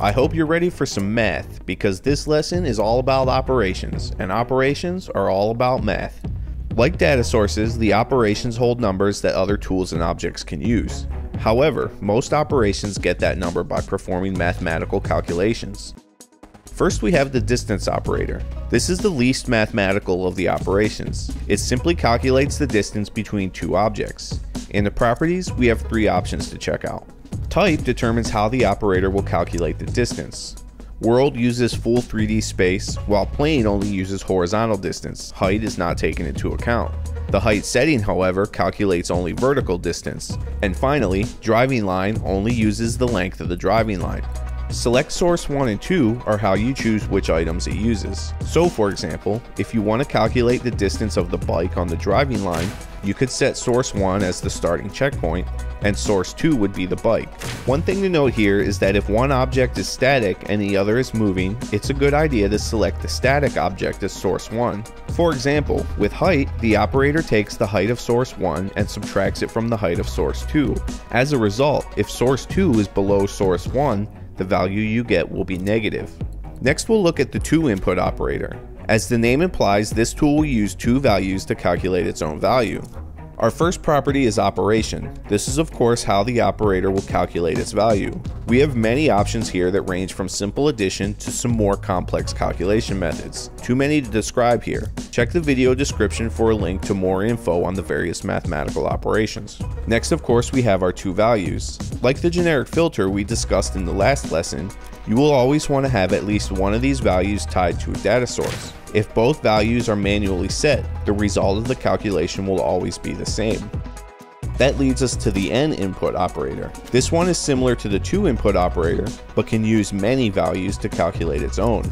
I hope you're ready for some math, because this lesson is all about operations, and operations are all about math. Like data sources, the operations hold numbers that other tools and objects can use. However, most operations get that number by performing mathematical calculations. First, we have the distance operator. This is the least mathematical of the operations. It simply calculates the distance between two objects. In the properties, we have three options to check out. Type determines how the operator will calculate the distance. World uses full 3D space, while plane only uses horizontal distance. Height is not taken into account. The height setting, however, calculates only vertical distance. And finally, driving line only uses the length of the driving line. Select source 1 and 2 are how you choose which items it uses. So for example, if you want to calculate the distance of the bike on the driving line, you could set source 1 as the starting checkpoint, and source 2 would be the bike. One thing to note here is that if one object is static and the other is moving, it's a good idea to select the static object as source 1. For example, with height, the operator takes the height of source 1 and subtracts it from the height of source 2. As a result, if source 2 is below source 1, the value you get will be negative. Next, we'll look at the two input operator. As the name implies, this tool will use two values to calculate its own value. Our first property is operation. This is of course how the operator will calculate its value. We have many options here that range from simple addition to some more complex calculation methods. Too many to describe here. Check the video description for a link to more info on the various mathematical operations. Next, of course, we have our two values. Like the generic filter we discussed in the last lesson, you will always want to have at least one of these values tied to a data source. If both values are manually set, the result of the calculation will always be the same. That leads us to the n input operator. This one is similar to the two input operator, but can use many values to calculate its own.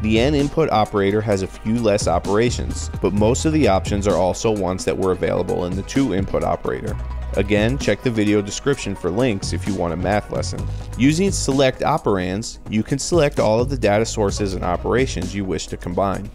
The n input operator has a few less operations, but most of the options are also ones that were available in the two input operator. Again, check the video description for links if you want a math lesson. Using select operands, you can select all of the data sources and operations you wish to combine.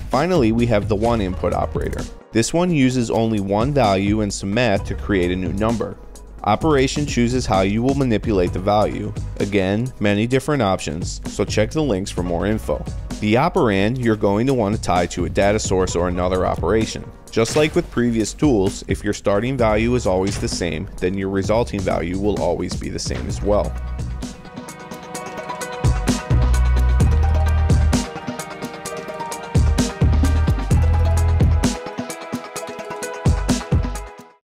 Finally, we have the one input operator. This one uses only one value and some math to create a new number. Operation chooses how you will manipulate the value. Again, many different options, so check the links for more info. The operand you're going to want to tie to a data source or another operation. Just like with previous tools, if your starting value is always the same, then your resulting value will always be the same as well.